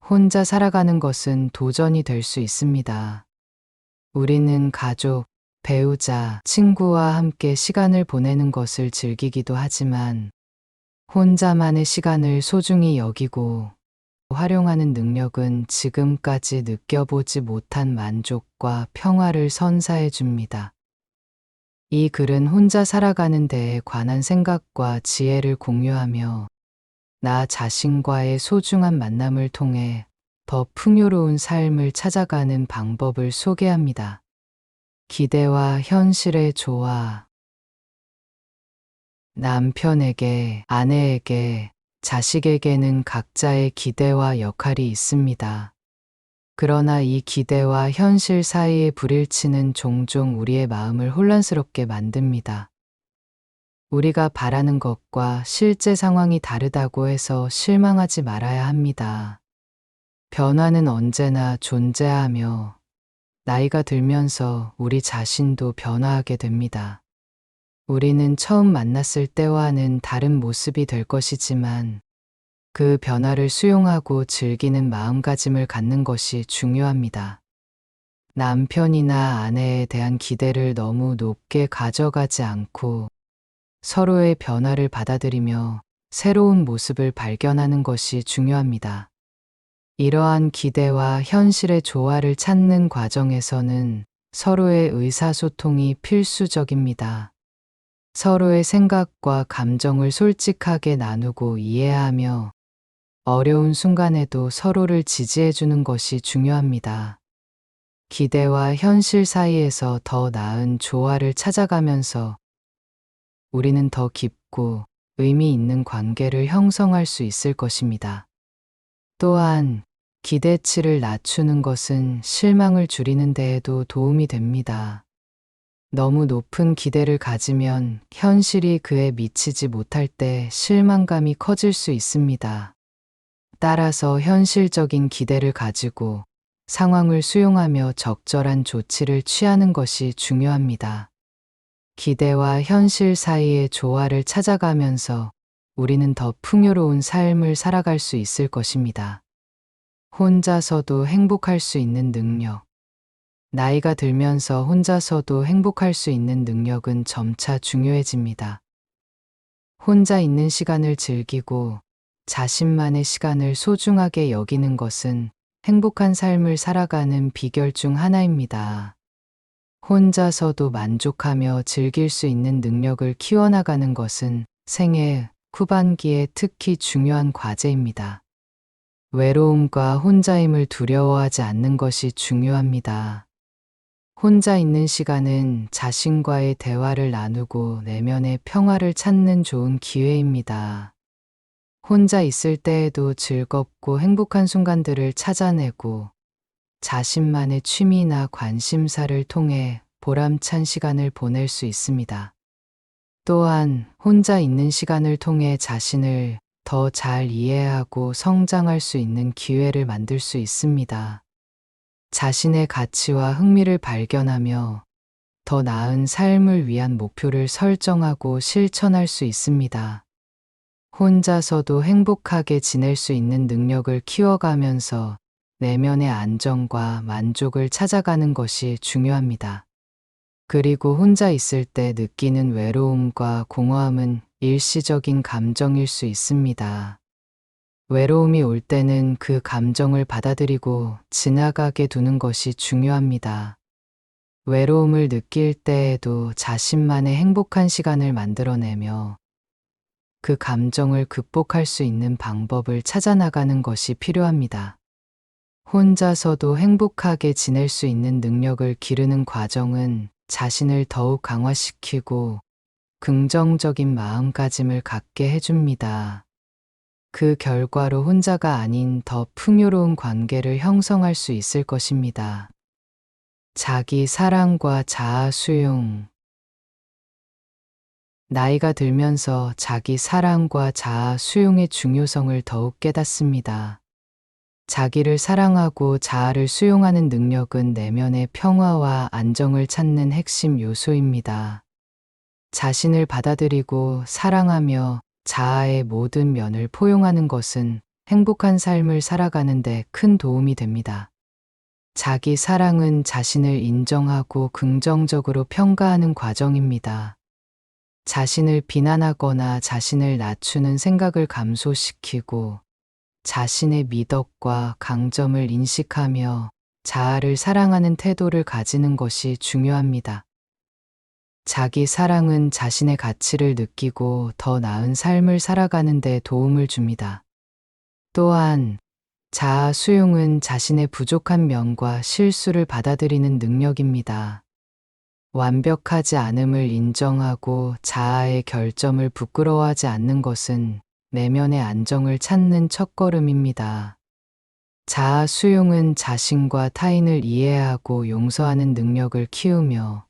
혼자 살아가는 것은 도전이 될 수 있습니다. 우리는 가족, 배우자, 친구와 함께 시간을 보내는 것을 즐기기도 하지만 혼자만의 시간을 소중히 여기고 활용하는 능력은 지금까지 느껴보지 못한 만족과 평화를 선사해 줍니다. 이 글은 혼자 살아가는 데에 관한 생각과 지혜를 공유하며 나 자신과의 소중한 만남을 통해 더 풍요로운 삶을 찾아가는 방법을 소개합니다. 기대와 현실의 조화. 남편에게, 아내에게, 자식에게는 각자의 기대와 역할이 있습니다. 그러나 이 기대와 현실 사이의 불일치는 종종 우리의 마음을 혼란스럽게 만듭니다. 우리가 바라는 것과 실제 상황이 다르다고 해서 실망하지 말아야 합니다. 변화는 언제나 존재하며 나이가 들면서 우리 자신도 변화하게 됩니다. 우리는 처음 만났을 때와는 다른 모습이 될 것이지만 그 변화를 수용하고 즐기는 마음가짐을 갖는 것이 중요합니다. 남편이나 아내에 대한 기대를 너무 높게 가져가지 않고 서로의 변화를 받아들이며 새로운 모습을 발견하는 것이 중요합니다. 이러한 기대와 현실의 조화를 찾는 과정에서는 서로의 의사소통이 필수적입니다. 서로의 생각과 감정을 솔직하게 나누고 이해하며 어려운 순간에도 서로를 지지해주는 것이 중요합니다. 기대와 현실 사이에서 더 나은 조화를 찾아가면서 우리는 더 깊고 의미 있는 관계를 형성할 수 있을 것입니다. 또한 기대치를 낮추는 것은 실망을 줄이는 데에도 도움이 됩니다. 너무 높은 기대를 가지면 현실이 그에 미치지 못할 때 실망감이 커질 수 있습니다. 따라서 현실적인 기대를 가지고 상황을 수용하며 적절한 조치를 취하는 것이 중요합니다. 기대와 현실 사이의 조화를 찾아가면서 우리는 더 풍요로운 삶을 살아갈 수 있을 것입니다. 혼자서도 행복할 수 있는 능력. 나이가 들면서 혼자서도 행복할 수 있는 능력은 점차 중요해집니다. 혼자 있는 시간을 즐기고 자신만의 시간을 소중하게 여기는 것은 행복한 삶을 살아가는 비결 중 하나입니다. 혼자서도 만족하며 즐길 수 있는 능력을 키워나가는 것은 생애 후반기에 특히 중요한 과제입니다. 외로움과 혼자임을 두려워하지 않는 것이 중요합니다. 혼자 있는 시간은 자신과의 대화를 나누고 내면의 평화를 찾는 좋은 기회입니다. 혼자 있을 때에도 즐겁고 행복한 순간들을 찾아내고 자신만의 취미나 관심사를 통해 보람찬 시간을 보낼 수 있습니다. 또한 혼자 있는 시간을 통해 자신을 더 잘 이해하고 성장할 수 있는 기회를 만들 수 있습니다. 자신의 가치와 흥미를 발견하며 더 나은 삶을 위한 목표를 설정하고 실천할 수 있습니다. 혼자서도 행복하게 지낼 수 있는 능력을 키워가면서 내면의 안정과 만족을 찾아가는 것이 중요합니다. 그리고 혼자 있을 때 느끼는 외로움과 공허함은 일시적인 감정일 수 있습니다. 외로움이 올 때는 그 감정을 받아들이고 지나가게 두는 것이 중요합니다. 외로움을 느낄 때에도 자신만의 행복한 시간을 만들어내며 그 감정을 극복할 수 있는 방법을 찾아나가는 것이 필요합니다. 혼자서도 행복하게 지낼 수 있는 능력을 기르는 과정은 자신을 더욱 강화시키고 긍정적인 마음가짐을 갖게 해줍니다. 그 결과로 혼자가 아닌 더 풍요로운 관계를 형성할 수 있을 것입니다. 자기 사랑과 자아 수용. 나이가 들면서 자기 사랑과 자아 수용의 중요성을 더욱 깨닫습니다. 자기를 사랑하고 자아를 수용하는 능력은 내면의 평화와 안정을 찾는 핵심 요소입니다. 자신을 받아들이고 사랑하며 자아의 모든 면을 포용하는 것은 행복한 삶을 살아가는 데 큰 도움이 됩니다. 자기 사랑은 자신을 인정하고 긍정적으로 평가하는 과정입니다. 자신을 비난하거나 자신을 낮추는 생각을 감소시키고 자신의 미덕과 강점을 인식하며 자아를 사랑하는 태도를 가지는 것이 중요합니다. 자기 사랑은 자신의 가치를 느끼고 더 나은 삶을 살아가는 데 도움을 줍니다. 또한 자아 수용은 자신의 부족한 면과 실수를 받아들이는 능력입니다. 완벽하지 않음을 인정하고 자아의 결점을 부끄러워하지 않는 것은 내면의 안정을 찾는 첫걸음입니다. 자아 수용은 자신과 타인을 이해하고 용서하는 능력을 키우며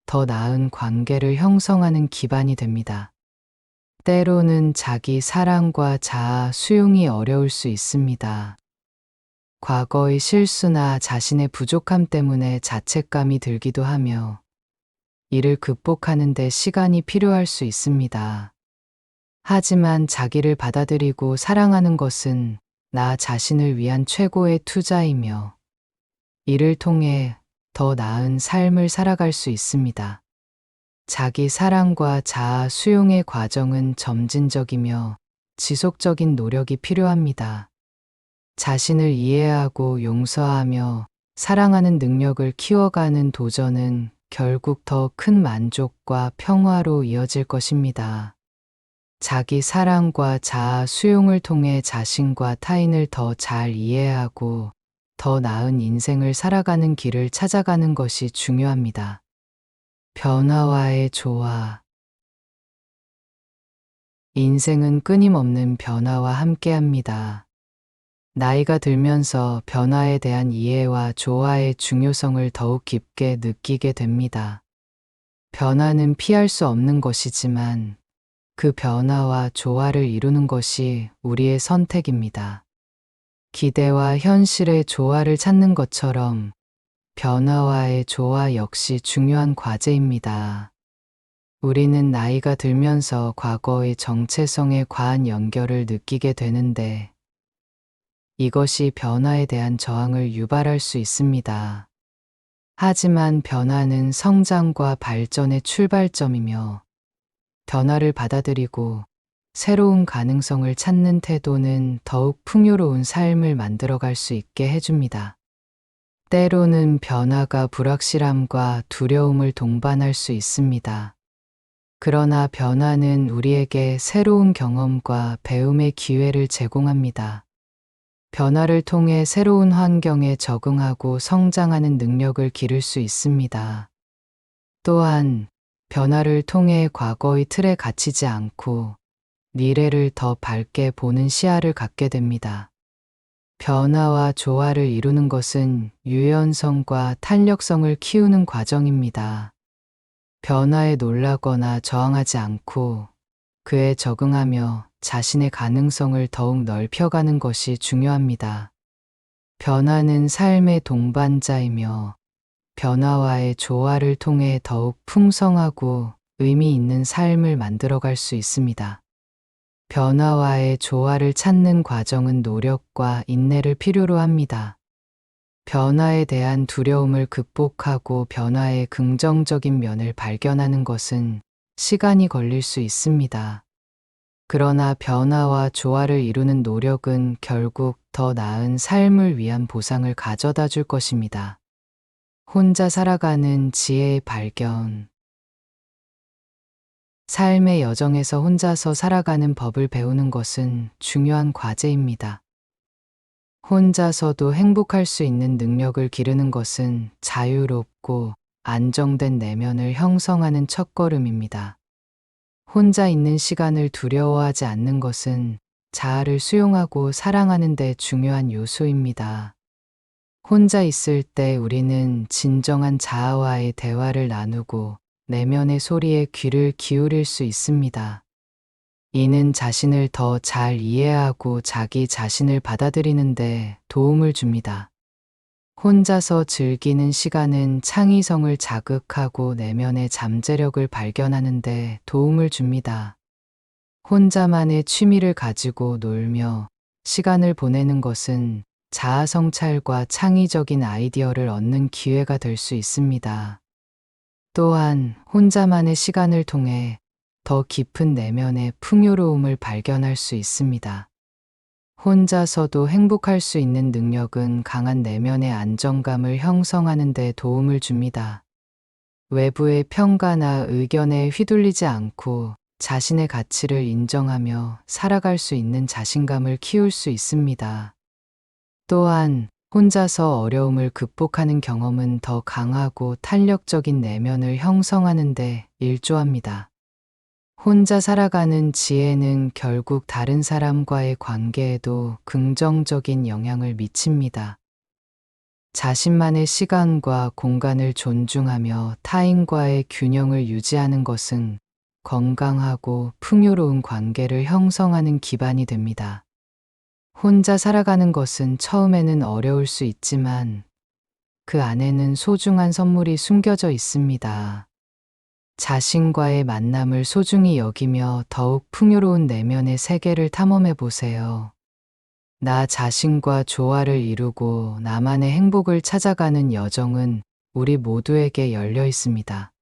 더 나은 관계를 형성하는 기반이 됩니다. 때로는 자기 사랑과 자아 수용이 어려울 수 있습니다. 과거의 실수나 자신의 부족함 때문에 자책감이 들기도 하며 이를 극복하는 데 시간이 필요할 수 있습니다. 하지만 자기를 받아들이고 사랑하는 것은 나 자신을 위한 최고의 투자이며 이를 통해 더 나은 삶을 살아갈 수 있습니다. 자기 사랑과 자아 수용의 과정은 점진적이며 지속적인 노력이 필요합니다. 자신을 이해하고 용서하며 사랑하는 능력을 키워가는 도전은 결국 더 큰 만족과 평화로 이어질 것입니다. 자기 사랑과 자아 수용을 통해 자신과 타인을 더 잘 이해하고 더 나은 인생을 살아가는 길을 찾아가는 것이 중요합니다. 변화와의 조화. 인생은 끊임없는 변화와 함께합니다. 나이가 들면서 변화에 대한 이해와 조화의 중요성을 더욱 깊게 느끼게 됩니다. 변화는 피할 수 없는 것이지만 그 변화와 조화를 이루는 것이 우리의 선택입니다. 기대와 현실의 조화를 찾는 것처럼 변화와의 조화 역시 중요한 과제입니다. 우리는 나이가 들면서 과거의 정체성에 과한 연결을 느끼게 되는데 이것이 변화에 대한 저항을 유발할 수 있습니다. 하지만 변화는 성장과 발전의 출발점이며 변화를 받아들이고 새로운 가능성을 찾는 태도는 더욱 풍요로운 삶을 만들어갈 수 있게 해줍니다. 때로는 변화가 불확실함과 두려움을 동반할 수 있습니다. 그러나 변화는 우리에게 새로운 경험과 배움의 기회를 제공합니다. 변화를 통해 새로운 환경에 적응하고 성장하는 능력을 기를 수 있습니다. 또한 변화를 통해 과거의 틀에 갇히지 않고 미래를 더 밝게 보는 시야를 갖게 됩니다. 변화와 조화를 이루는 것은 유연성과 탄력성을 키우는 과정입니다. 변화에 놀라거나 저항하지 않고 그에 적응하며 자신의 가능성을 더욱 넓혀가는 것이 중요합니다. 변화는 삶의 동반자이며 변화와의 조화를 통해 더욱 풍성하고 의미 있는 삶을 만들어갈 수 있습니다. 변화와의 조화를 찾는 과정은 노력과 인내를 필요로 합니다. 변화에 대한 두려움을 극복하고 변화의 긍정적인 면을 발견하는 것은 시간이 걸릴 수 있습니다. 그러나 변화와 조화를 이루는 노력은 결국 더 나은 삶을 위한 보상을 가져다 줄 것입니다. 혼자 살아가는 지혜의 발견. 삶의 여정에서 혼자서 살아가는 법을 배우는 것은 중요한 과제입니다. 혼자서도 행복할 수 있는 능력을 기르는 것은 자유롭고 안정된 내면을 형성하는 첫걸음입니다. 혼자 있는 시간을 두려워하지 않는 것은 자아를 수용하고 사랑하는 데 중요한 요소입니다. 혼자 있을 때 우리는 진정한 자아와의 대화를 나누고 내면의 소리에 귀를 기울일 수 있습니다. 이는 자신을 더 잘 이해하고 자기 자신을 받아들이는 데 도움을 줍니다. 혼자서 즐기는 시간은 창의성을 자극하고 내면의 잠재력을 발견하는 데 도움을 줍니다. 혼자만의 취미를 가지고 놀며 시간을 보내는 것은 자아 성찰과 창의적인 아이디어를 얻는 기회가 될 수 있습니다. 또한 혼자만의 시간을 통해 더 깊은 내면의 풍요로움을 발견할 수 있습니다. 혼자서도 행복할 수 있는 능력은 강한 내면의 안정감을 형성하는 데 도움을 줍니다. 외부의 평가나 의견에 휘둘리지 않고 자신의 가치를 인정하며 살아갈 수 있는 자신감을 키울 수 있습니다. 또한 혼자서 어려움을 극복하는 경험은 더 강하고 탄력적인 내면을 형성하는 데 일조합니다. 혼자 살아가는 지혜는 결국 다른 사람과의 관계에도 긍정적인 영향을 미칩니다. 자신만의 시간과 공간을 존중하며 타인과의 균형을 유지하는 것은 건강하고 풍요로운 관계를 형성하는 기반이 됩니다. 혼자 살아가는 것은 처음에는 어려울 수 있지만 그 안에는 소중한 선물이 숨겨져 있습니다. 자신과의 만남을 소중히 여기며 더욱 풍요로운 내면의 세계를 탐험해 보세요. 나 자신과 조화를 이루고 나만의 행복을 찾아가는 여정은 우리 모두에게 열려 있습니다.